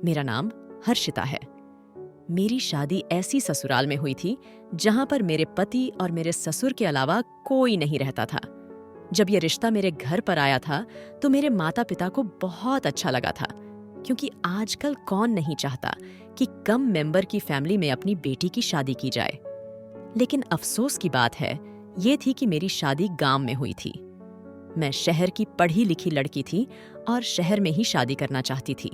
मेरा नाम हर्षिता है। मेरी शादी ऐसी ससुराल में हुई थी जहां पर मेरे पति और मेरे ससुर के अलावा कोई नहीं रहता था। जब ये रिश्ता मेरे घर पर आया था तो मेरे माता पिता को बहुत अच्छा लगा था, क्योंकि आजकल कौन नहीं चाहता कि कम मेंबर की फैमिली में अपनी बेटी की शादी की जाए। लेकिन अफसोस की बात है ये थी कि मेरी शादी गांव में हुई थी। मैं शहर की पढ़ी लिखी लड़की थी और शहर में ही शादी करना चाहती थी।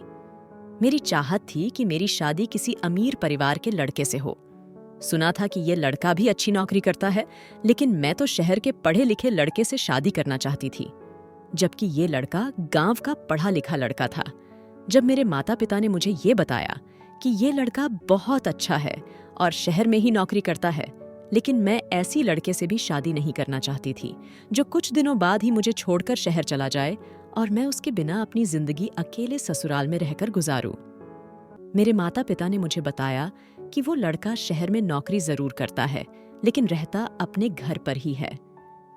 मेरी चाहत थी कि मेरी शादी किसी अमीर परिवार के लड़के से हो। सुना था कि ये लड़का भी अच्छी नौकरी करता है, लेकिन मैं तो शहर के पढ़े लिखे लड़के से शादी करना चाहती थी, जबकि ये लड़का गांव का पढ़ा लिखा लड़का था। जब मेरे माता पिता ने मुझे ये बताया कि ये लड़का बहुत अच्छा है और शहर में ही नौकरी करता है, लेकिन मैं ऐसी लड़के से भी शादी नहीं करना चाहती थी जो कुछ दिनों बाद ही मुझे छोड़कर शहर चला जाए और मैं उसके बिना अपनी जिंदगी अकेले ससुराल में रहकर गुजारूं। मेरे माता पिता ने मुझे बताया कि वो लड़का शहर में नौकरी जरूर करता है, लेकिन रहता अपने घर पर ही है।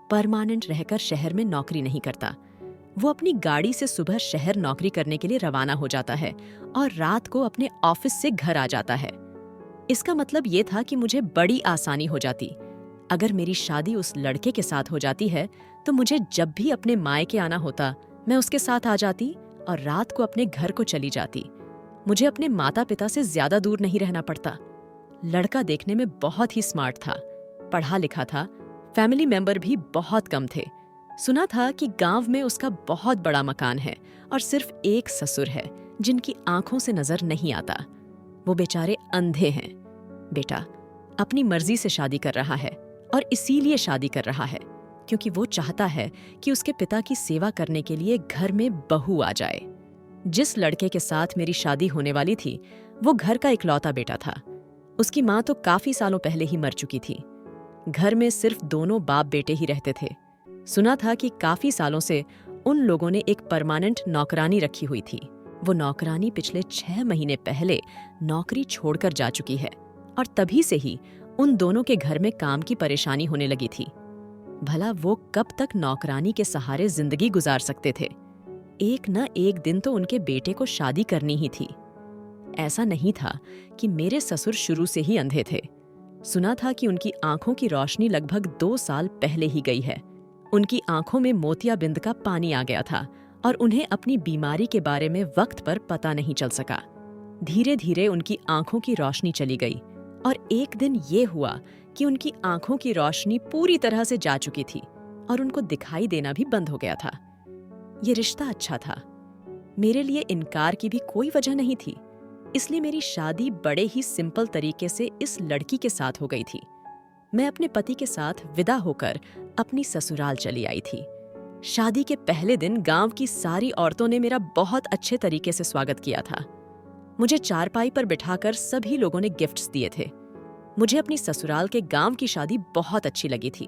परमानेंट रहकर शहर में नौकरी नहीं करता। वो अपनी गाड़ी से सुबह शहर नौकरी करने के लिए रवाना हो जाता है और रात को अपने ऑफिस से घर आ जाता है। इसका मतलब ये था कि मुझे बड़ी आसानी हो जाती। अगर मेरी शादी उस लड़के के साथ हो जाती है तो मुझे जब भी अपने मायके आना होता मैं उसके साथ आ जाती और रात को अपने घर को चली जाती। मुझे अपने माता पिता से ज्यादा दूर नहीं रहना पड़ता। लड़का देखने में बहुत ही स्मार्ट था, पढ़ा लिखा था, फैमिली मेंबर भी बहुत कम थे। सुना था कि गांव में उसका बहुत बड़ा मकान है और सिर्फ एक ससुर है जिनकी आंखों से नजर नहीं आता। वो बेचारे अंधे हैं। बेटा अपनी मर्जी से शादी कर रहा है और इसीलिए शादी कर रहा है क्योंकि वो चाहता है कि उसके पिता की सेवा करने के लिए घर में बहू आ जाए। जिस लड़के के साथ मेरी शादी होने वाली थी वो घर का इकलौता बेटा था। उसकी माँ तो काफी सालों पहले ही मर चुकी थी। घर में सिर्फ दोनों बाप बेटे ही रहते थे। सुना था कि काफी सालों से उन लोगों ने एक परमानेंट नौकरानी रखी हुई थी। वो नौकरानी पिछले 6 महीने पहले नौकरी छोड़कर जा चुकी है और तभी से ही उन दोनों के घर में काम की परेशानी होने लगी थी। भला वो कब तक नौकरानी के सहारे जिंदगी गुजार सकते थे? एक न एक दिन तो उनके बेटे को शादी करनी ही थी। ऐसा नहीं था कि मेरे ससुर शुरू से ही अंधे थे। सुना था कि उनकी आंखों की रोशनी लगभग 2 साल पहले ही गई है। उनकी आंखों में मोतियाबिंद का पानी आ गया था और उन्हें अपनी बीमारी के बारे में वक्त पर पता नहीं चल सका। धीरे धीरे उनकी आंखों की रोशनी चली गई और एक दिन ये हुआ कि उनकी आंखों की रोशनी पूरी तरह से जा चुकी थी और उनको दिखाई देना भी बंद हो गया था। ये रिश्ता अच्छा था, मेरे लिए इनकार की भी कोई वजह नहीं थी, इसलिए मेरी शादी बड़े ही सिंपल तरीके से इस लड़की के साथ हो गई थी। मैं अपने पति के साथ विदा होकर अपनी ससुराल चली आई थी। शादी के पहले दिन गांव की सारी औरतों ने मेरा बहुत अच्छे तरीके से स्वागत किया था। मुझे चारपाई पर बिठाकर सभी लोगों ने गिफ्ट्स दिए थे। मुझे अपनी ससुराल के गांव की शादी बहुत अच्छी लगी थी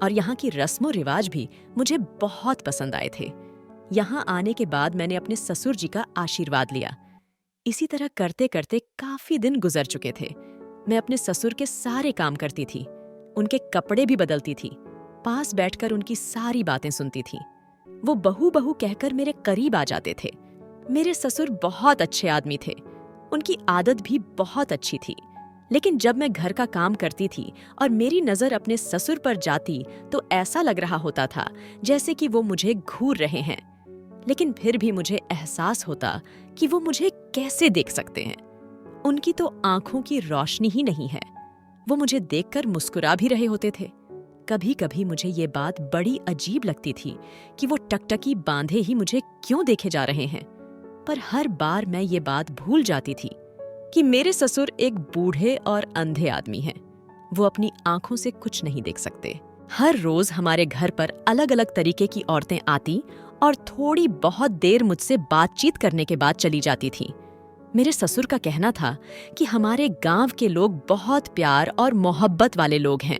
और यहाँ की रस्मों रिवाज भी मुझे बहुत पसंद आए थे। यहाँ आने के बाद मैंने अपने ससुर जी का आशीर्वाद लिया। इसी तरह करते करते काफी दिन गुजर चुके थे। मैं अपने ससुर के सारे काम करती थी, उनके कपड़े भी बदलती थी, पास बैठकर उनकी सारी बातें सुनती थी। वो बहू बहू कहकर मेरे करीब आ जाते थे। मेरे ससुर बहुत अच्छे आदमी थे, उनकी आदत भी बहुत अच्छी थी। लेकिन जब मैं घर का काम करती थी और मेरी नजर अपने ससुर पर जाती तो ऐसा लग रहा होता था जैसे कि वो मुझे घूर रहे हैं। लेकिन फिर भी मुझे एहसास होता कि वो मुझे कैसे देख सकते हैं। उनकी तो आंखों की रोशनी ही नहीं है। वो मुझे देखकर मुस्कुरा भी रहे होते थे। कभी कभी मुझे ये बात बड़ी अजीब लगती थी कि वो टकटकी बांधे ही मुझे क्यों देखे जा रहे हैं, पर हर बार मैं ये बात भूल जाती थी कि मेरे ससुर एक बूढ़े और अंधे आदमी हैं। वो अपनी आंखों से कुछ नहीं देख सकते। हर रोज हमारे घर पर अलग अलग तरीके की औरतें आती और थोड़ी बहुत देर मुझसे बातचीत करने के बाद चली जाती थीं। मेरे ससुर का कहना था कि हमारे गांव के लोग बहुत प्यार और मोहब्बत वाले लोग हैं।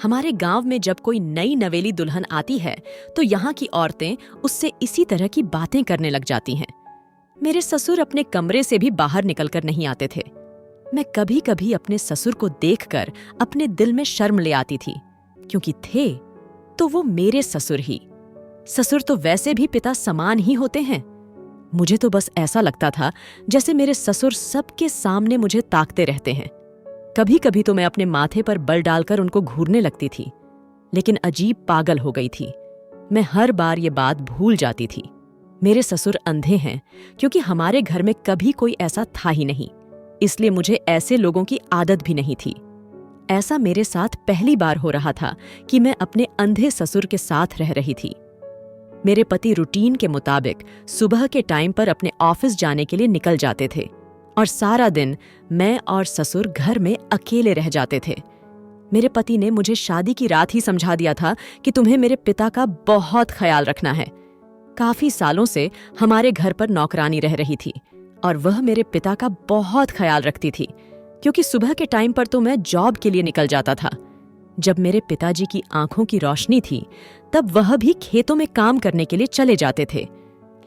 हमारे गांव में जब कोई नई नवेली दुल्हन आती है तो यहाँ की औरतें उससे इसी तरह की बातें करने लग जाती हैं। मेरे ससुर अपने कमरे से भी बाहर निकलकर नहीं आते थे। मैं कभी कभी अपने ससुर को देखकर अपने दिल में शर्म ले आती थी, क्योंकि थे तो वो मेरे ससुर ही। ससुर तो वैसे भी पिता समान ही होते हैं। मुझे तो बस ऐसा लगता था जैसे मेरे ससुर सबके सामने मुझे ताकते रहते हैं। कभी कभी तो मैं अपने माथे पर बल डालकर उनको घूरने लगती थी, लेकिन अजीब पागल हो गई थी। मैं हर बार ये बात भूल जाती थी। मेरे ससुर अंधे हैं, क्योंकि हमारे घर में कभी कोई ऐसा था ही नहीं, इसलिए मुझे ऐसे लोगों की आदत भी नहीं थी। ऐसा मेरे साथ पहली बार हो रहा था कि मैं अपने अंधे ससुर के साथ रह रही थी। मेरे पति रूटीन के मुताबिक सुबह के टाइम पर अपने ऑफिस जाने के लिए निकल जाते थे और सारा दिन मैं और ससुर घर में अकेले रह जाते थे। मेरे पति ने मुझे शादी की रात ही समझा दिया था कि तुम्हें मेरे पिता का बहुत ख्याल रखना है। काफी सालों से हमारे घर पर नौकरानी रह रही थी और वह मेरे पिता का बहुत ख्याल रखती थी, क्योंकि सुबह के टाइम पर तो मैं जॉब के लिए निकल जाता था। जब मेरे पिताजी की आंखों की रोशनी थी, तब वह भी खेतों में काम करने के लिए चले जाते थे।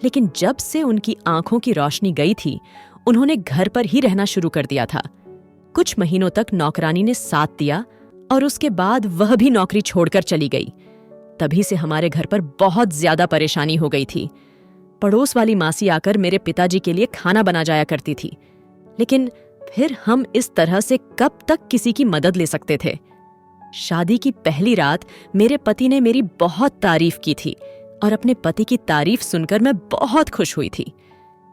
लेकिन जब से उनकी आंखों की रोशनी गई थी, उन्होंने घर पर ही रहना शुरू कर दिया था। कुछ महीनों तक नौकरानी ने साथ दिया और उसके बाद वह भी नौकरी छोड़कर चली गई। तभी से हमारे घर पर बहुत ज्यादा परेशानी हो गई थी। पड़ोस वाली मासी आकर मेरे पिताजी के लिए खाना बना जाया करती थी, लेकिन फिर हम इस तरह से कब तक किसी की मदद ले सकते थे। शादी की पहली रात मेरे पति ने मेरी बहुत तारीफ की थी और अपने पति की तारीफ सुनकर मैं बहुत खुश हुई थी।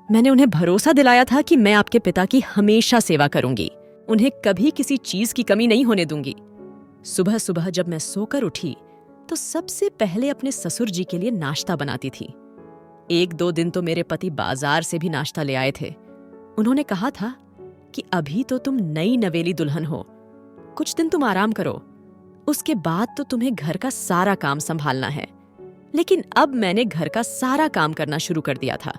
मैंने उन्हें भरोसा दिलाया था कि मैं आपके पिता की हमेशा सेवा करूंगी, उन्हें कभी किसी चीज की कमी नहीं होने दूंगी। सुबह सुबह जब मैं सोकर उठी तो सबसे पहले अपने ससुर जी के लिए नाश्ता बनाती थी। 1-2 दिन तो मेरे पति बाजार से भी नाश्ता ले आए थे। उन्होंने कहा था कि अभी तो तुम नई नवेली दुल्हन हो, कुछ दिन तुम आराम करो, उसके बाद तो तुम्हें घर का सारा काम संभालना है। लेकिन अब मैंने घर का सारा काम करना शुरू कर दिया था,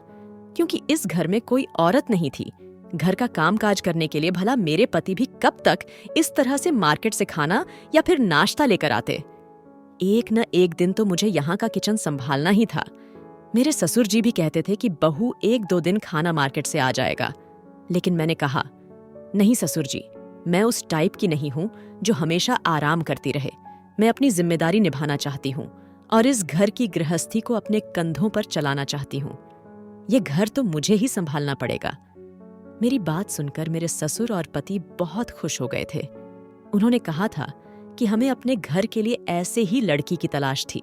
क्योंकि इस घर में कोई औरत नहीं थी घर का कामकाज करने के लिए। भला मेरे पति भी कब तक इस तरह से मार्केट से खाना या फिर नाश्ता लेकर आते। एक न एक दिन तो मुझे यहाँ का किचन संभालना ही था। मेरे ससुर जी भी कहते थे कि बहू 1-2 दिन खाना मार्केट से आ जाएगा, लेकिन मैंने कहा, नहीं ससुर जी, मैं उस टाइप की नहीं हूं जो हमेशा आराम करती रहे। मैं अपनी जिम्मेदारी निभाना चाहती हूं और इस घर की गृहस्थी को अपने कंधों पर चलाना चाहती हूं। ये घर तो मुझे ही संभालना पड़ेगा। मेरी बात सुनकर मेरे ससुर और पति बहुत खुश हो गए थे। उन्होंने कहा था कि हमें अपने घर के लिए ऐसे ही लड़की की तलाश थी।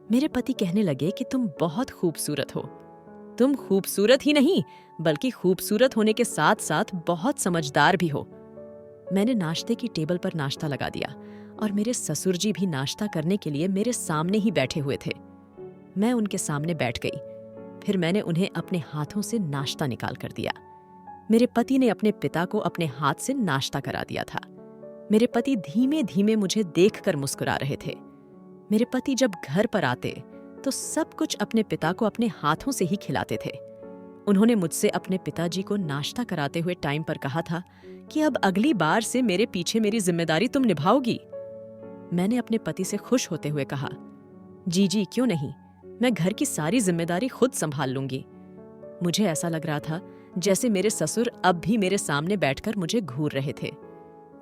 मेरे पति कहने लगे कि तुम बहुत खूबसूरत हो। तुम खूबसूरत ही नहीं, बल्कि खूबसूरत होने के साथ साथ बहुत समझदार भी हो। मैंने नाश्ते की टेबल पर नाश्ता लगा दिया और मेरे ससुर जी भी नाश्ता करने के लिए मेरे सामने ही बैठे हुए थे। मैं उनके सामने बैठ गई। फिर मैंने उन्हें अपने हाथों से नाश्ता निकाल कर दिया। मेरे पति ने अपने पिता को अपने हाथ से नाश्ता करा दिया था। मेरे पति धीमे धीमे मुझे देखकर मुस्कुरा रहे थे। मेरे पति जब घर पर आते तो सब कुछ अपने पिता को अपने हाथों से ही खिलाते थे। उन्होंने मुझसे अपने पिताजी को नाश्ता कराते हुए टाइम पर कहा था कि अब अगली बार से मेरे पीछे मेरी जिम्मेदारी तुम निभाओगी। मैंने अपने पति से खुश होते हुए कहा, जी जी क्यों नहीं, मैं घर की सारी जिम्मेदारी खुद संभाल लूंगी। मुझे ऐसा लग रहा था जैसे मेरे ससुर अब भी मेरे सामने बैठकर मुझे घूर रहे थे।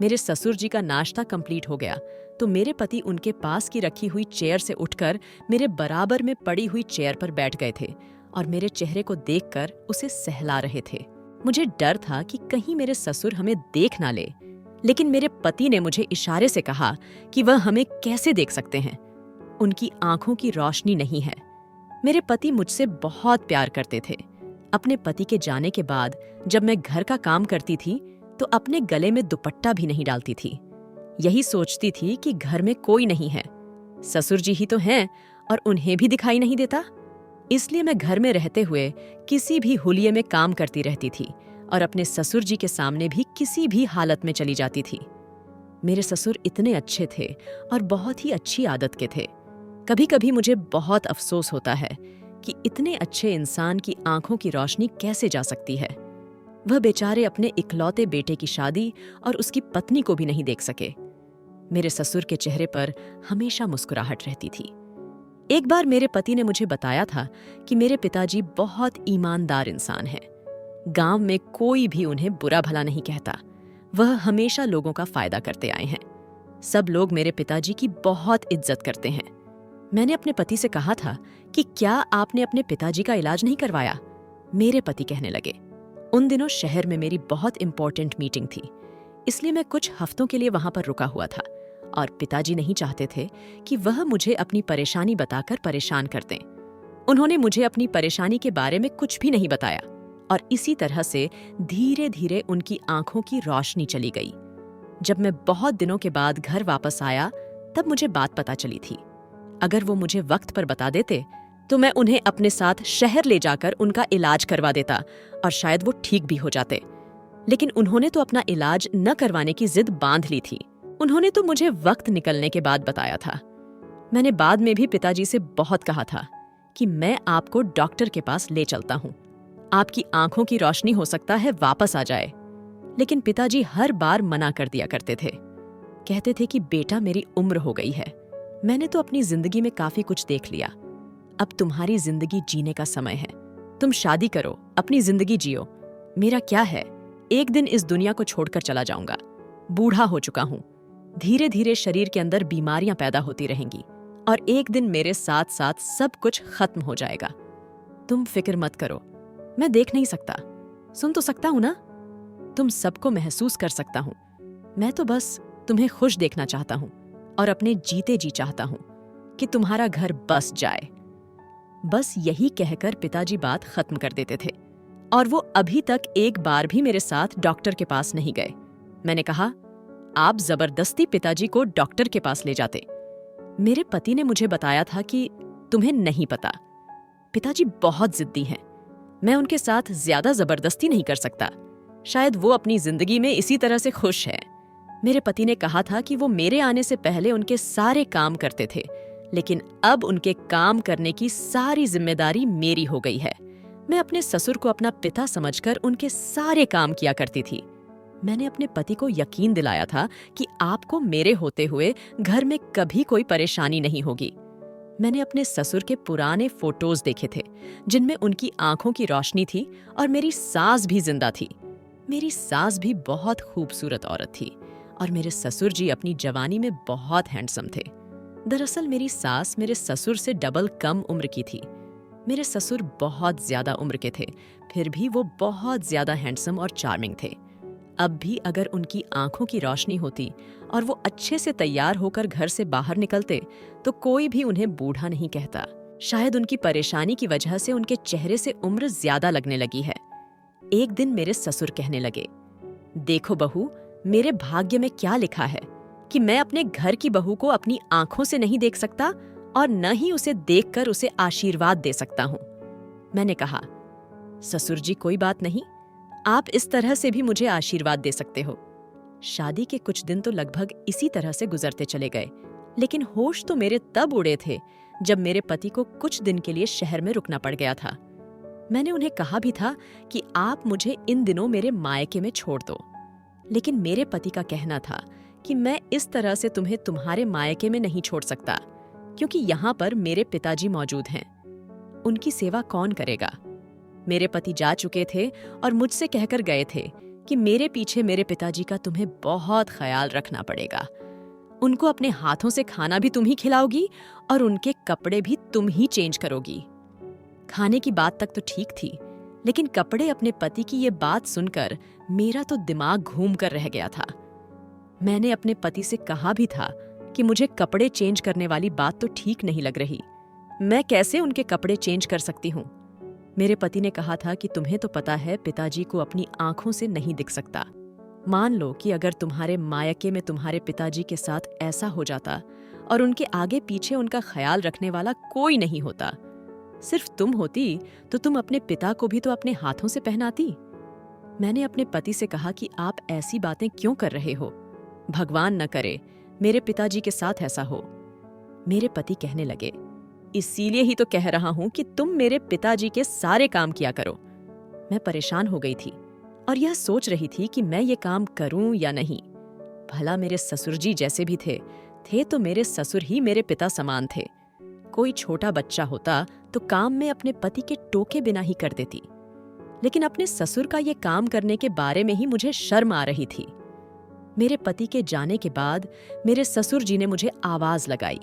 मेरे ससुर जी का नाश्ता कंप्लीट हो गया तो मेरे पति उनके पास की रखी हुई चेयर से उठकर मेरे बराबर में पड़ी हुई चेयर पर बैठ गए थे और मेरे चेहरे को देखकर उसे सहला रहे थे। मुझे डर था कि कहीं मेरे ससुर हमें देख ना ले, लेकिन मेरे पति ने मुझे इशारे से कहा कि वह हमें कैसे देख सकते हैं, उनकी आंखों की रोशनी नहीं है। मेरे पति मुझसे बहुत प्यार करते थे। अपने पति के जाने के बाद जब मैं घर का काम करती थी तो अपने गले में दुपट्टा भी नहीं डालती थी। यही सोचती थी कि घर में कोई नहीं है, ससुर जी ही तो हैं और उन्हें भी दिखाई नहीं देता। इसलिए मैं घर में रहते हुए किसी भी हुलिये में काम करती रहती थी और अपने ससुर जी के सामने भी किसी भी हालत में चली जाती थी। मेरे ससुर इतने अच्छे थे और बहुत ही अच्छी आदत के थे। कभी कभी मुझे बहुत अफसोस होता है कि इतने अच्छे इंसान की आंखों की रोशनी कैसे जा सकती है। वह बेचारे अपने इकलौते बेटे की शादी और उसकी पत्नी को भी नहीं देख सके। मेरे ससुर के चेहरे पर हमेशा मुस्कुराहट रहती थी। एक बार मेरे पति ने मुझे बताया था कि मेरे पिताजी बहुत ईमानदार इंसान हैं। गांव में कोई भी उन्हें बुरा भला नहीं कहता। वह हमेशा लोगों का फायदा करते आए हैं। सब लोग मेरे पिताजी की बहुत इज्जत करते हैं। मैंने अपने पति से कहा था कि क्या आपने अपने पिताजी का इलाज नहीं करवाया? मेरे पति कहने लगे, उन दिनों शहर में मेरी बहुत इंपॉर्टेंट मीटिंग थी, इसलिए मैं कुछ हफ्तों के लिए वहां पर रुका हुआ था और पिताजी नहीं चाहते थे कि वह मुझे अपनी परेशानी बताकर परेशान कर दें। उन्होंने मुझे अपनी परेशानी के बारे में कुछ भी नहीं बताया और इसी तरह से धीरे धीरे उनकी आंखों की रोशनी चली गई। जब मैं बहुत दिनों के बाद घर वापस आया तब मुझे बात पता चली थी। अगर वो मुझे वक्त पर बता देते तो मैं उन्हें अपने साथ शहर ले जाकर उनका इलाज करवा देता और शायद वो ठीक भी हो जाते। लेकिन उन्होंने तो अपना इलाज न करवाने की जिद बांध ली थी। उन्होंने तो मुझे वक्त निकलने के बाद बताया था। मैंने बाद में भी पिताजी से बहुत कहा था कि मैं आपको डॉक्टर के पास ले चलता हूँ, आपकी आंखों की रोशनी हो सकता है वापस आ जाए। लेकिन पिताजी हर बार मना कर दिया करते थे। कहते थे कि बेटा मेरी उम्र हो गई है, मैंने तो अपनी जिंदगी में काफी कुछ देख लिया, अब तुम्हारी जिंदगी जीने का समय है, तुम शादी करो, अपनी जिंदगी जियो। मेरा क्या है, एक दिन इस दुनिया को छोड़कर चला जाऊंगा, बूढ़ा हो चुका हूं, धीरे धीरे शरीर के अंदर बीमारियां पैदा होती रहेंगी और एक दिन मेरे साथ साथ सब कुछ खत्म हो जाएगा। तुम फिक्र मत करो, मैं देख नहीं सकता, सुन तो सकता हूं ना, तुम सबको महसूस कर सकता हूं। मैं तो बस तुम्हें खुश देखना चाहता हूं और अपने जीते जी चाहता हूं कि तुम्हारा घर बस जाए। बस यही कहकर पिताजी बात खत्म कर देते थे और वो अभी तक एक बार भी मेरे साथ डॉक्टर के पास नहीं गए। मैंने कहा, आप जबरदस्ती पिताजी को डॉक्टर के पास ले जाते। मेरे पति ने मुझे बताया था कि तुम्हें नहीं पता, पिताजी बहुत जिद्दी हैं, मैं उनके साथ ज्यादा जबरदस्ती नहीं कर सकता, शायद वो अपनी जिंदगी में इसी तरह से खुश है। मेरे पति ने कहा था कि वो मेरे आने से पहले उनके सारे काम करते थे, लेकिन अब उनके काम करने की सारी जिम्मेदारी मेरी हो गई है। मैं अपने ससुर को अपना पिता समझकर उनके सारे काम किया करती थी। मैंने अपने पति को यकीन दिलाया था कि आपको मेरे होते हुए घर में कभी कोई परेशानी नहीं होगी। मैंने अपने ससुर के पुराने फोटोज देखे थे जिनमें उनकी आंखों की रोशनी थी और मेरी सास भी जिंदा थी। मेरी सास भी बहुत खूबसूरत औरत थी और मेरे ससुर जी अपनी जवानी में बहुत हैंडसम थे। दरअसल मेरी सास मेरे ससुर से डबल कम उम्र की थी। मेरे ससुर बहुत ज्यादा उम्र के थे, फिर भी वो बहुत ज्यादा हैंडसम और चार्मिंग थे। अब भी अगर उनकी आंखों की रोशनी होती और वो अच्छे से तैयार होकर घर से बाहर निकलते तो कोई भी उन्हें बूढ़ा नहीं कहता। शायद उनकी परेशानी की वजह से उनके चेहरे से उम्र ज्यादा लगने लगी है। एक दिन मेरे ससुर कहने लगे, देखो बहू, मेरे भाग्य में क्या लिखा है कि मैं अपने घर की बहू को अपनी आंखों से नहीं देख सकता और न ही उसे देखकर उसे आशीर्वाद दे सकता हूं। मैंने कहा, ससुर जी कोई बात नहीं, आप इस तरह से भी मुझे आशीर्वाद दे सकते हो। शादी के कुछ दिन तो लगभग इसी तरह से गुजरते चले गए, लेकिन होश तो मेरे तब उड़े थे जब मेरे पति को कुछ दिन के लिए शहर में रुकना पड़ गया था। मैंने उन्हें कहा भी था कि आप मुझे इन दिनों मेरे मायके में छोड़ दो, लेकिन मेरे पति का कहना था कि मैं इस तरह से तुम्हें तुम्हारे मायके में नहीं छोड़ सकता, क्योंकि यहाँ पर मेरे पिताजी मौजूद हैं। उनकी सेवा कौन करेगा? मेरे पति जा चुके थे और मुझसे कहकर गए थे कि मेरे पीछे मेरे पिताजी का तुम्हें बहुत ख्याल रखना पड़ेगा। उनको अपने हाथों से खाना भी तुम ही खिलाओगी और उनके कपड़े भी तुम ही चेंज करोगी। खाने की बात तक तो ठीक थी, लेकिन कपड़े अपने पति की ये बात सुनकर मेरा तो दिमाग घूम कर रह गया था। मैंने अपने पति से कहा भी था कि मुझे कपड़े चेंज करने वाली बात तो ठीक नहीं लग रही, मैं कैसे उनके कपड़े चेंज कर सकती हूँ। मेरे पति ने कहा था कि तुम्हें तो पता है पिताजी को अपनी आंखों से नहीं दिख सकता। मान लो कि अगर तुम्हारे मायके में तुम्हारे पिताजी के साथ ऐसा हो जाता और उनके आगे पीछे उनका ख्याल रखने वाला कोई नहीं होता, सिर्फ तुम होती, तो तुम अपने पिता को भी तो अपने हाथों से पहनाती। मैंने अपने पति से कहा कि आप ऐसी बातें क्यों कर रहे हो, भगवान न करे मेरे पिताजी के साथ ऐसा हो। मेरे पति कहने लगे, इसीलिए ही तो कह रहा हूं कि तुम मेरे पिताजी के सारे काम किया करो। मैं परेशान हो गई थी और यह सोच रही थी कि मैं ये काम करूं या नहीं। भला मेरे ससुर जी जैसे भी थे तो मेरे ससुर ही मेरे पिता समान थे। कोई छोटा बच्चा होता तो काम में अपने पति के टोके बिना ही कर देती, लेकिन अपने ससुर का ये काम करने के बारे में ही मुझे शर्म आ रही थी। मेरे पति के जाने के बाद मेरे ससुर जी ने मुझे आवाज लगाई।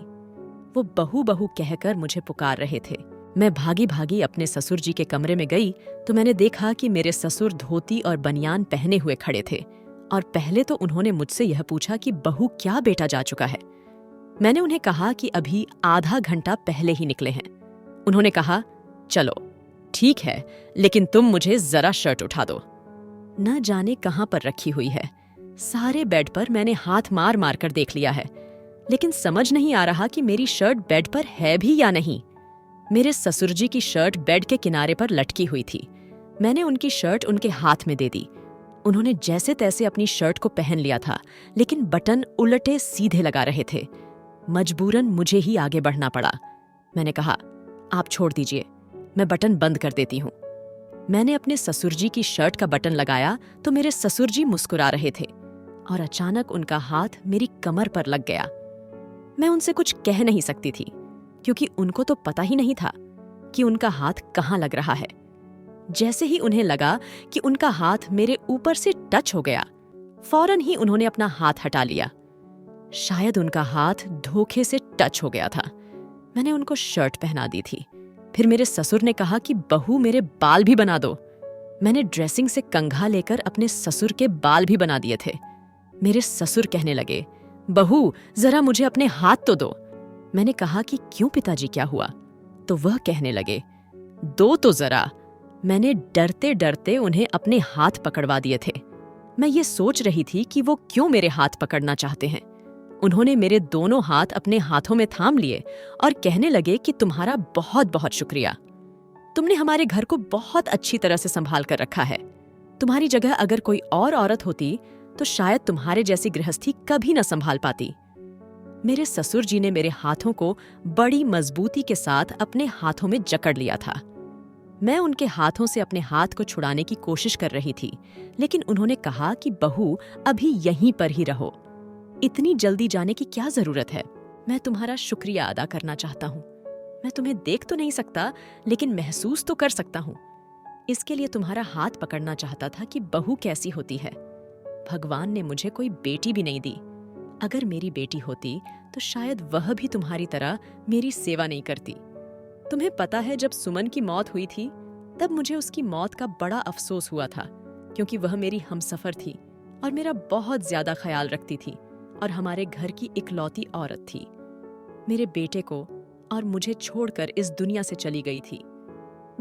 वो बहू बहू कहकर मुझे पुकार रहे थे। मैं भागी भागी अपने ससुर जी के कमरे में गई तो मैंने देखा कि मेरे ससुर धोती और बनियान पहने हुए खड़े थे और पहले तो उन्होंने मुझसे यह पूछा कि बहू क्या बेटा जा चुका है। मैंने उन्हें कहा कि अभी आधा घंटा पहले ही निकले हैं। उन्होंने कहा, चलो ठीक है, लेकिन तुम मुझे जरा शर्ट उठा दो। न जाने कहां पर रखी हुई है। सारे बेड पर मैंने हाथ मार मार कर देख लिया है, लेकिन समझ नहीं आ रहा कि मेरी शर्ट बेड पर है भी या नहीं। मेरे ससुर जी की शर्ट बेड के किनारे पर लटकी हुई थी। मैंने उनकी शर्ट उनके हाथ में दे दी। उन्होंने जैसे तैसे अपनी शर्ट को पहन लिया था, लेकिन बटन उलटे सीधे लगा रहे थे। मजबूरन मुझे ही आगे बढ़ना पड़ा। मैंने कहा, आप छोड़ दीजिए, मैं बटन बंद कर देती हूँ। मैंने अपने ससुर जी की शर्ट का बटन लगाया तो मेरे ससुर जी मुस्कुरा रहे थे और अचानक उनका हाथ मेरी कमर पर लग गया। मैं उनसे कुछ कह नहीं सकती थी, क्योंकि उनको तो पता ही नहीं था कि उनका हाथ कहाँ लग रहा है। जैसे ही उन्हें लगा कि उनका हाथ मेरे ऊपर से टच हो गया, फौरन ही उन्होंने अपना हाथ हटा लिया। शायद उनका हाथ धोखे से टच हो गया था। मैंने उनको शर्ट पहना दी थी। फिर मेरे ससुर ने कहा कि बहू मेरे बाल भी बना दो। मैंने ड्रेसिंग से कंघा लेकर अपने ससुर के बाल भी बना दिए थे। मेरे ससुर कहने लगे, बहू जरा मुझे अपने हाथ तो दो। मैंने कहा कि क्यों पिताजी, क्या हुआ? तो वह कहने लगे, दो तो जरा। मैंने डरते डरते उन्हें अपने हाथ पकड़वा दिए थे। मैं ये सोच रही थी कि वो क्यों मेरे हाथ पकड़ना चाहते हैं। उन्होंने मेरे दोनों हाथ अपने हाथों में थाम लिए और कहने लगे कि तुम्हारा बहुत बहुत शुक्रिया। तुमने हमारे घर को बहुत अच्छी तरह से संभाल कर रखा है। तुम्हारी जगह अगर कोई और औरत होती तो शायद तुम्हारे जैसी गृहस्थी कभी न संभाल पाती। मेरे ससुर जी ने मेरे हाथों को बड़ी मजबूती के साथ अपने हाथों में जकड़ लिया था। मैं उनके हाथों से अपने हाथ को छुड़ाने की कोशिश कर रही थी, लेकिन उन्होंने कहा कि बहू अभी यहीं पर ही रहो, इतनी जल्दी जाने की क्या जरूरत है। मैं तुम्हारा शुक्रिया अदा करना चाहता हूँ। मैं तुम्हें देख तो नहीं सकता, लेकिन महसूस तो कर सकता हूँ। इसके लिए तुम्हारा हाथ पकड़ना चाहता था कि बहू कैसी होती है। भगवान ने मुझे कोई बेटी भी नहीं दी। अगर मेरी बेटी होती तो शायद वह भी तुम्हारी तरह मेरी सेवा नहीं करती। तुम्हें पता है, जब सुमन की मौत हुई थी तब मुझे उसकी मौत का बड़ा अफसोस हुआ था, क्योंकि वह मेरी हमसफर थी और मेरा बहुत ज्यादा ख्याल रखती थी और हमारे घर की इकलौती औरत थी। मेरे बेटे को और मुझे छोड़कर इस दुनिया से चली गई थी।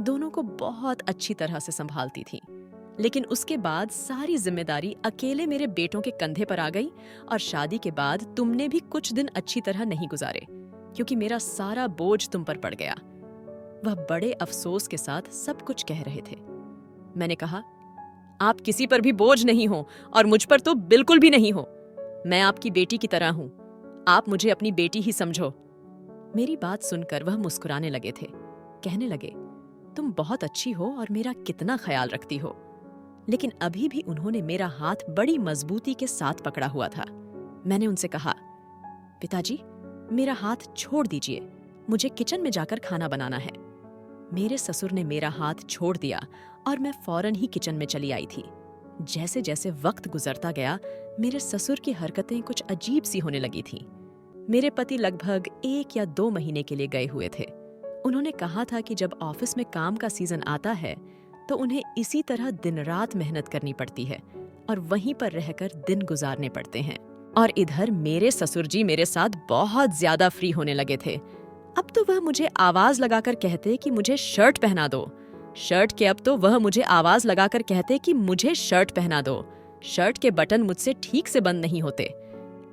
दोनों को बहुत अच्छी तरह से संभालती थी, लेकिन उसके बाद सारी जिम्मेदारी अकेले मेरे बेटों के कंधे पर आ गई और शादी के बाद तुमने भी कुछ दिन अच्छी तरह नहीं गुजारे, क्योंकि मेरा सारा बोझ तुम पर पड़ गया। वह बड़े अफसोस के साथ सब कुछ कह रहे थे। मैंने कहा, आप किसी पर भी बोझ नहीं हो और मुझ पर तो बिल्कुल भी नहीं हो। मैं आपकी बेटी की तरह हूं, आप मुझे अपनी बेटी ही समझो। मेरी बात सुनकर वह मुस्कुराने लगे थे। कहने लगे, तुम बहुत अच्छी हो और मेरा कितना ख्याल रखती हो। लेकिन अभी भी उन्होंने मेरा हाथ बड़ी मजबूती के साथ पकड़ा हुआ था। मैंने उनसे कहा, पिताजी मेरा हाथ छोड़ दीजिए, मुझे किचन में जाकर खाना बनाना है। मेरे ससुर ने मेरा हाथ छोड़ दिया और मैं फौरन ही किचन में चली आई थी। जैसे जैसे वक्त गुजरता गया, मेरे ससुर की हरकतें कुछ अजीब सी होने लगी थीं। मेरे पति लगभग 1 या 2 महीने के लिए गए हुए थे। उन्होंने कहा था कि जब ऑफिस में काम का सीजन आता है तो उन्हें इसी तरह दिन रात मेहनत करनी पड़ती है और वहीं पर रहकर दिन गुजारने पड़ते हैं। और इधर मेरे ससुर जी मेरे साथ बहुत ज्यादा फ्री होने लगे थे। अब तो वह मुझे आवाज लगाकर कहते कि मुझे शर्ट पहना दो। शर्ट के अब तो वह मुझे आवाज लगाकर कहते कि मुझे शर्ट पहना दो। शर्ट के बटन मुझसे ठीक से बंद नहीं होते।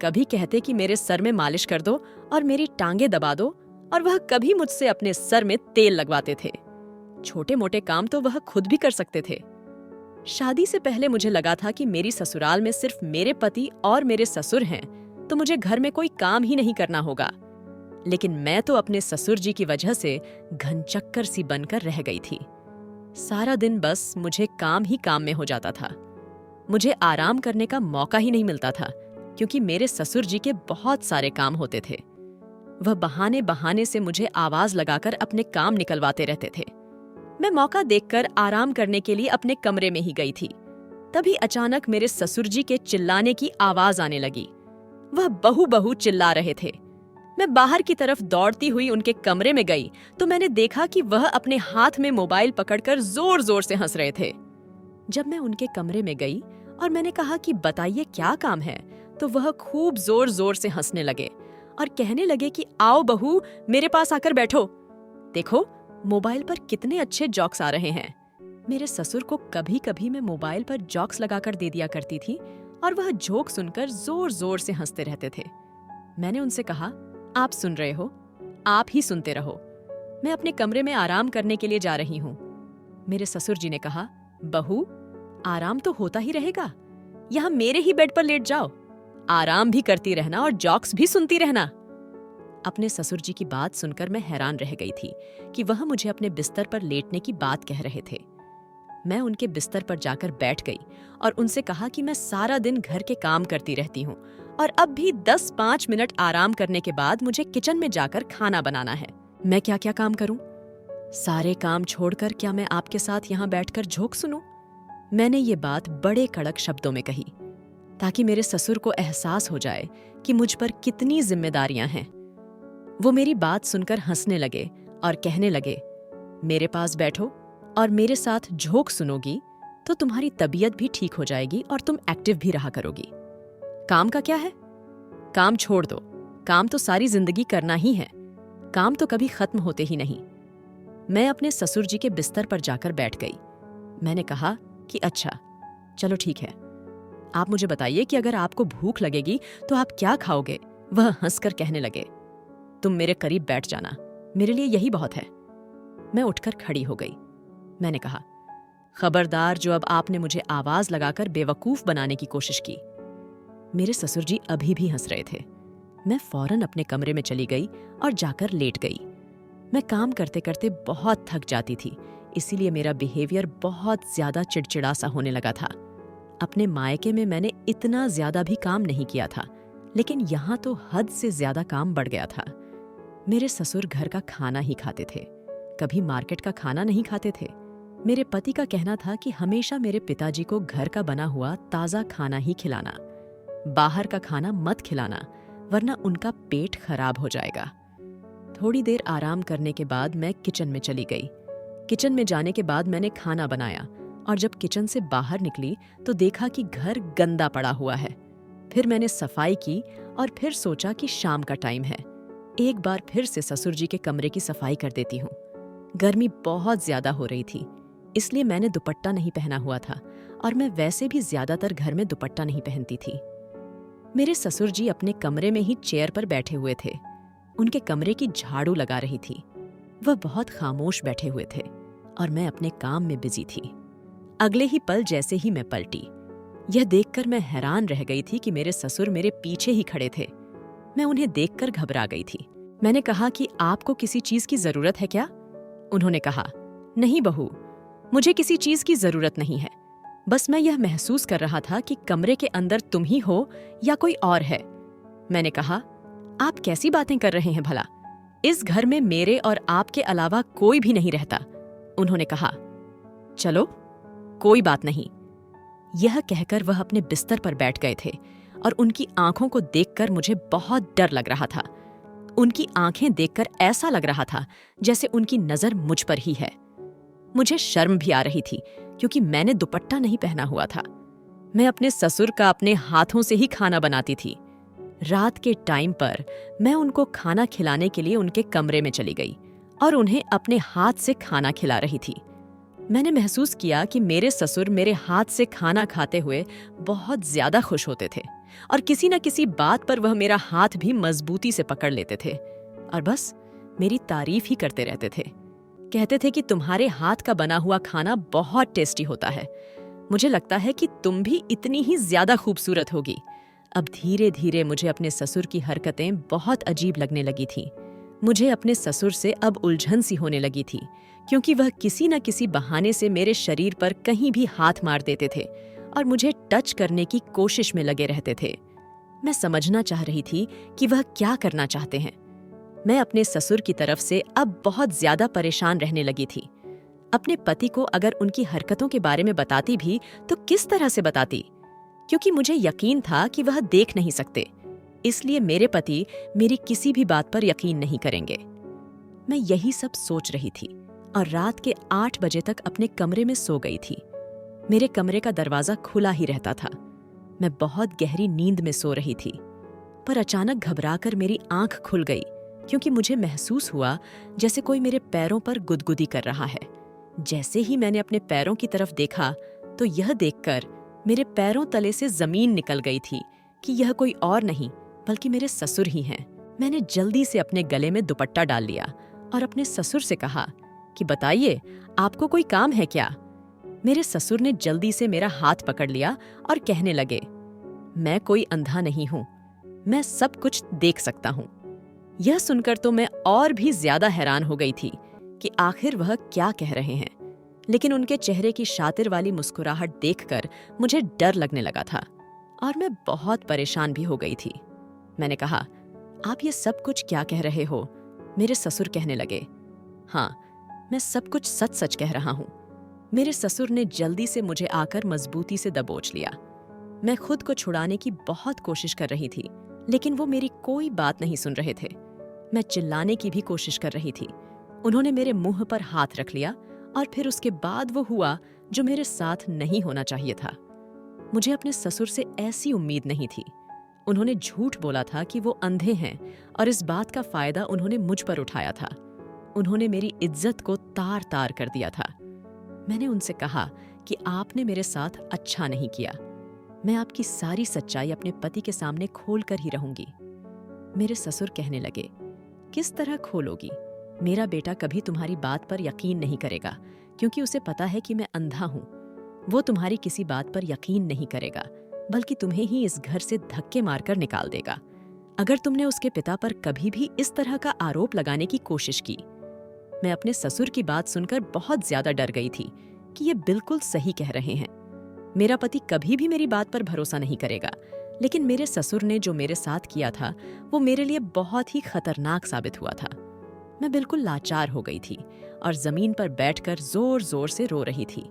कभी कहते कि मेरे सर में मालिश कर दो और मेरी टांगे दबा दो, और वह कभी मुझसे अपने सर में तेल लगवाते थे। छोटे मोटे काम तो वह खुद भी कर सकते थे। शादी से पहले मुझे लगा था कि मेरी ससुराल में सिर्फ मेरे पति और मेरे ससुर हैं, तो मुझे घर में कोई काम ही नहीं करना होगा। लेकिन मैं तो अपने ससुर जी की वजह से घनचक्कर सी बनकर रह गई थी। सारा दिन बस मुझे काम ही काम में हो जाता था। मुझे आराम करने का मौका ही नहीं मिलता था, क्योंकि मेरे ससुर जी के बहुत सारे काम होते थे। वह बहाने बहाने से मुझे आवाज लगाकर अपने काम निकलवाते रहते थे। मैं मौका देखकर आराम करने के लिए अपने कमरे में ही गई थी। तभी अचानक मेरे ससुर जी के चिल्लाने की आवाज आने लगी। वह बहू बहू चिल्ला रहे थे। मैं बाहर की तरफ दौड़ती हुई उनके कमरे में गई तो मैंने देखा कि वह अपने हाथ में मोबाइल पकड़कर जोर जोर से हंस रहे थे। जब मैं उनके कमरे में गई और मैंने कहा कि बताइए क्या काम है, तो वह खूब जोर जोर से हंसने लगे और कहने लगे कि आओ बहू, मेरे पास आकर बैठो, देखो मोबाइल पर कितने अच्छे जोक्स आ रहे हैं। मेरे ससुर को कभी कभी मैं मोबाइल पर जोक्स लगाकर दे दिया करती थी और वह जोक सुनकर जोर जोर से हंसते रहते थे। मैंने उनसे कहा, आप सुन रहे हो, आप ही सुनते रहो, मैं अपने कमरे में आराम करने के लिए जा रही हूँ। मेरे ससुर जी ने कहा, बहू आराम तो होता ही रहेगा, यहाँ मेरे ही बेड पर लेट जाओ, आराम भी करती रहना और जोक्स भी सुनती रहना। अपने ससुर जी की बात सुनकर मैं हैरान रह गई थी कि वह मुझे अपने बिस्तर पर लेटने की बात कह रहे थे। मैं उनके बिस्तर पर जाकर बैठ गई और उनसे कहा कि मैं सारा दिन घर के काम करती रहती हूँ और अब भी 10-5 मिनट आराम करने के बाद मुझे किचन में जाकर खाना बनाना है। मैं क्या क्या काम करूं? सारे काम छोड़कर क्या मैं आपके साथ यहाँ बैठकर जोक सुनूं? मैंने ये बात बड़े कड़क शब्दों में कही ताकि मेरे ससुर को एहसास हो जाए कि मुझ पर कितनी जिम्मेदारियां हैं। वो मेरी बात सुनकर हंसने लगे और कहने लगे, मेरे पास बैठो और मेरे साथ जोक सुनोगी तो तुम्हारी तबीयत भी ठीक हो जाएगी और तुम एक्टिव भी रहा करोगी। काम का क्या है? काम छोड़ दो, काम तो सारी जिंदगी करना ही है, काम तो कभी खत्म होते ही नहीं। मैं अपने ससुर जी के बिस्तर पर जाकर बैठ गई। मैंने कहा कि अच्छा चलो ठीक है, आप मुझे बताइए कि अगर आपको भूख लगेगी तो आप क्या खाओगे? वह हंसकर कहने लगे, तुम मेरे करीब बैठ जाना, मेरे लिए यही बहुत है। मैं उठकर खड़ी हो गई। मैंने कहा, खबरदार जो अब आपने मुझे आवाज लगाकर बेवकूफ बनाने की कोशिश की। मेरे ससुर जी अभी भी हंस रहे थे। मैं फौरन अपने कमरे में चली गई और जाकर लेट गई। मैं काम करते करते बहुत थक जाती थी, इसीलिए मेरा बिहेवियर बहुत ज्यादा चिड़चिड़ा सा होने लगा था। अपने मायके में मैंने इतना ज्यादा भी काम नहीं किया था, लेकिन यहाँ तो हद से ज्यादा काम बढ़ गया था। मेरे ससुर घर का खाना ही खाते थे, कभी मार्केट का खाना नहीं खाते थे। मेरे पति का कहना था कि हमेशा मेरे पिताजी को घर का बना हुआ ताज़ा खाना ही खिलाना, बाहर का खाना मत खिलाना, वरना उनका पेट खराब हो जाएगा। थोड़ी देर आराम करने के बाद मैं किचन में चली गई। किचन में जाने के बाद मैंने खाना बनाया और जब किचन से बाहर निकली तो देखा कि घर गंदा पड़ा हुआ है। फिर मैंने सफाई की और फिर सोचा कि शाम का टाइम है, एक बार फिर से ससुर जी के कमरे की सफाई कर देती हूँ। गर्मी बहुत ज्यादा हो रही थी, इसलिए मैंने दुपट्टा नहीं पहना हुआ था और मैं वैसे भी ज्यादातर घर में दुपट्टा नहीं पहनती थी। मेरे ससुर जी अपने कमरे में ही चेयर पर बैठे हुए थे। उनके कमरे की झाड़ू लगा रही थी। वह बहुत खामोश बैठे हुए थे और मैं अपने काम में बिजी थी। अगले ही पल जैसे ही मैं पलटी, यह देखकर मैं हैरान रह गई थी कि मेरे ससुर मेरे पीछे ही खड़े थे। मैं उन्हें देखकर घबरा गई थी। मैंने कहा कि आपको किसी चीज की जरूरत है क्या? उन्होंने कहा, नहीं बहू, मुझे किसी चीज की जरूरत नहीं है, बस मैं यह महसूस कर रहा था कि कमरे के अंदर तुम ही हो या कोई और है। मैंने कहा, आप कैसी बातें कर रहे हैं भला? इस घर में मेरे और आपके अलावा कोई भी नहीं रहता। उन्होंने कहा, चलो कोई बात नहीं। यह कहकर वह अपने बिस्तर पर बैठ गए थे और उनकी आंखों को देखकर मुझे बहुत डर लग रहा था। उनकी आंखें देखकर ऐसा लग रहा था जैसे उनकी नजर मुझ पर ही है। मुझे शर्म भी आ रही थी क्योंकि मैंने दुपट्टा नहीं पहना हुआ था। मैं अपने ससुर का अपने हाथों से ही खाना बनाती थी। रात के टाइम पर मैं उनको खाना खिलाने के लिए उनके कमरे में चली गई और उन्हें अपने हाथ से खाना खिला रही थी। मैंने महसूस किया कि मेरे ससुर मेरे हाथ से खाना खाते हुए बहुत ज्यादा खुश होते थे और किसी न किसी बात पर वह मेरा हाथ भी मजबूती से पकड़ लेते थे और बस मेरी तारीफ ही करते रहते थे। कहते थे कि तुम्हारे हाथ का बना हुआ खाना बहुत टेस्टी होता है। मुझे लगता है कि तुम भी इतनी ही ज्यादा खूबसूरत होगी। अब धीरे धीरे मुझे अपने ससुर की हरकतें बहुत अजीब लगने लगी थी। मुझे अपने ससुर से अब उलझन सी होने लगी थी क्योंकि वह किसी न किसी बहाने से मेरे शरीर पर कहीं भी हाथ मार देते थे और मुझे टच करने की कोशिश में लगे रहते थे। मैं समझना चाह रही थी कि वह क्या करना चाहते हैं। मैं अपने ससुर की तरफ से अब बहुत ज्यादा परेशान रहने लगी थी। अपने पति को अगर उनकी हरकतों के बारे में बताती भी तो किस तरह से बताती, क्योंकि मुझे यकीन था कि वह देख नहीं सकते। इसलिए मेरे पति मेरी किसी भी बात पर यकीन नहीं करेंगे। मैं यही सब सोच रही थी और रात के 8 बजे तक अपने कमरे में सो गई थी। मेरे कमरे का दरवाजा खुला ही रहता था। मैं बहुत गहरी नींद में सो रही थी, पर अचानक घबराकर मेरी आंख खुल गई क्योंकि मुझे महसूस हुआ जैसे कोई मेरे पैरों पर गुदगुदी कर रहा है। जैसे ही मैंने अपने पैरों की तरफ देखा तो यह देखकर मेरे पैरों तले से जमीन निकल गई थी कि यह कोई और नहीं बल्कि मेरे ससुर ही हैं। मैंने जल्दी से अपने गले में दुपट्टा डाल लिया और अपने ससुर से कहा कि बताइए, आपको कोई काम है क्या? मेरे ससुर ने जल्दी से मेरा हाथ पकड़ लिया और कहने लगे, मैं कोई अंधा नहीं हूं, मैं सब कुछ देख सकता हूं। यह सुनकर तो मैं और भी ज्यादा हैरान हो गई थी कि आखिर वह क्या कह रहे हैं, लेकिन उनके चेहरे की शातिर वाली मुस्कुराहट देखकर मुझे डर लगने लगा था और मैं बहुत परेशान भी हो गई थी। मैंने कहा, आप ये सब कुछ क्या कह रहे हो? मेरे ससुर कहने लगे, हाँ, मैं सब कुछ सच सच कह रहा हूं। मेरे ससुर ने जल्दी से मुझे आकर मजबूती से दबोच लिया। मैं खुद को छुड़ाने की बहुत कोशिश कर रही थी, लेकिन वो मेरी कोई बात नहीं सुन रहे थे। मैं चिल्लाने की भी कोशिश कर रही थी। उन्होंने मेरे मुंह पर हाथ रख लिया और फिर उसके बाद वो हुआ जो मेरे साथ नहीं होना चाहिए था। मुझे अपने ससुर से ऐसी उम्मीद नहीं थी। उन्होंने झूठ बोला था कि वो अंधे हैं और इस बात का फायदा उन्होंने मुझ पर उठाया था। उन्होंने मेरी इज्जत को तार तार कर दिया था। मैंने उनसे कहा कि आपने मेरे साथ अच्छा नहीं किया। मैं आपकी सारी सच्चाई अपने पति के सामने खोल कर ही रहूंगी। मेरे ससुर कहने लगे, किस तरह खोलोगी? मेरा बेटा कभी तुम्हारी बात पर यकीन नहीं करेगा क्योंकि उसे पता है कि मैं अंधा हूं। वो तुम्हारी किसी बात पर यकीन नहीं करेगा, बल्कि तुम्हें ही इस घर से धक्के मारकर निकाल देगा। अगर तुमने उसके पिता पर कभी भी इस तरह का आरोप लगाने की कोशिश की। मैं अपने ससुर की बात सुनकर बहुत ज्यादा डर गई थी कि ये बिल्कुल सही कह रहे हैं। मेरा पति कभी भी मेरी बात पर भरोसा नहीं करेगा, लेकिन मेरे ससुर ने जो मेरे साथ किया था वो मेरे लिए बहुत ही खतरनाक साबित हुआ था। मैं बिल्कुल लाचार हो गई थी और जमीन पर बैठकर जोर जोर से रो रही थी।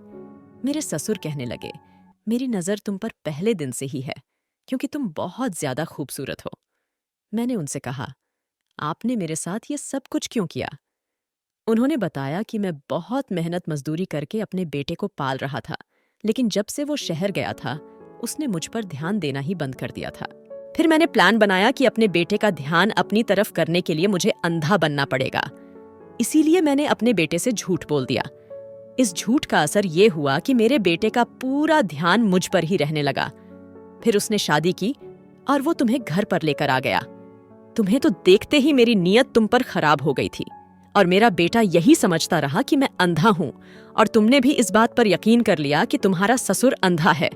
मेरे ससुर कहने लगे, मेरी नजर तुम पर पहले दिन से ही है क्योंकि तुम बहुत ज्यादा खूबसूरत हो। मैंने उनसे कहा, आपने मेरे साथ ये सब कुछ क्यों किया? उन्होंने बताया कि मैं बहुत मेहनत मजदूरी करके अपने बेटे को पाल रहा था, लेकिन जब से वो शहर गया था उसने मुझ पर ध्यान देना ही बंद कर दिया था। फिर मैंने प्लान बनाया कि अपने बेटे का ध्यान अपनी तरफ करने के लिए मुझे अंधा बनना पड़ेगा। इसीलिए मैंने अपने बेटे से झूठ बोल दिया। इस झूठ का असर ये हुआ कि मेरे बेटे का पूरा ध्यान मुझ पर ही रहने लगा। फिर उसने शादी की और वो तुम्हें घर पर लेकर आ गया। तुम्हें तो देखते ही मेरी नीयत तुम पर खराब हो गई थी और मेरा बेटा यही समझता रहा कि मैं अंधा हूं और तुमने भी इस बात पर यकीन कर लिया कि तुम्हारा ससुर अंधा है।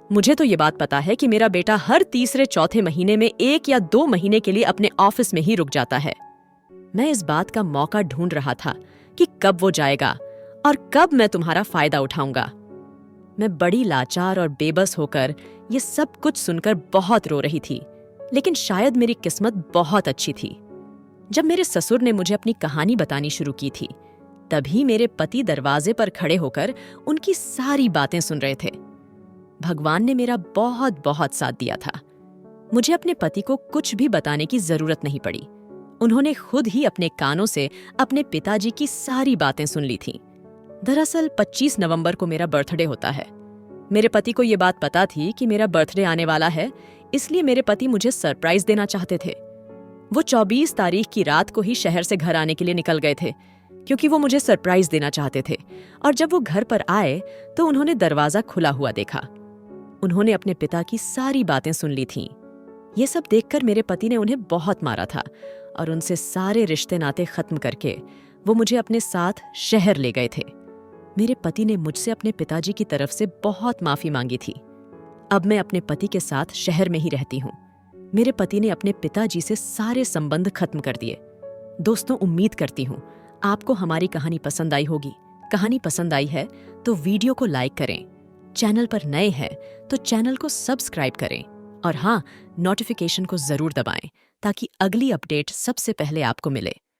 मुझे तो ये बात पता है कि मेरा बेटा हर तीसरे चौथे महीने में 1 या 2 महीने के लिए अपने ऑफिस में ही रुक जाता है। मैं इस बात का मौका ढूंढ रहा था कि कब वो जाएगा और कब मैं तुम्हारा फायदा उठाऊंगा। मैं बड़ी लाचार और बेबस होकर ये सब कुछ सुनकर बहुत रो रही थी, लेकिन शायद मेरी किस्मत बहुत अच्छी थी। जब मेरे ससुर ने मुझे अपनी कहानी बतानी शुरू की थी, तभी मेरे पति दरवाजे पर खड़े होकर उनकी सारी बातें सुन रहे थे। भगवान ने मेरा बहुत बहुत साथ दिया था। मुझे अपने पति को कुछ भी बताने की जरूरत नहीं पड़ी। उन्होंने खुद ही अपने कानों से अपने पिताजी की सारी बातें सुन ली थीं। दरअसल 25 नवंबर को मेरा बर्थडे होता है। मेरे पति को ये बात पता थी कि मेरा बर्थडे आने वाला है, इसलिए मेरे पति मुझे सरप्राइज देना चाहते थे। वो 24 तारीख की रात को ही शहर से घर आने के लिए निकल गए थे क्योंकि वो मुझे सरप्राइज देना चाहते थे। और जब वो घर पर आए तो उन्होंने दरवाजा खुला हुआ देखा। उन्होंने अपने पिता की सारी बातें सुन ली थीं। ये सब देखकर मेरे पति ने उन्हें बहुत मारा था और उनसे सारे रिश्ते नाते खत्म करके वो मुझे अपने साथ शहर ले गए थे। मेरे पति ने मुझसे अपने पिताजी की तरफ से बहुत माफी मांगी थी। अब मैं अपने पति के साथ शहर में ही रहती हूँ। मेरे पति ने अपने पिताजी से सारे संबंध खत्म कर दिए। दोस्तों, उम्मीद करती हूँ आपको हमारी कहानी पसंद आई होगी। कहानी पसंद आई है तो वीडियो को लाइक करें। चैनल पर नए हैं तो चैनल को सब्सक्राइब करें और हाँ, नोटिफिकेशन को जरूर दबाएं ताकि अगली अपडेट सबसे पहले आपको मिले।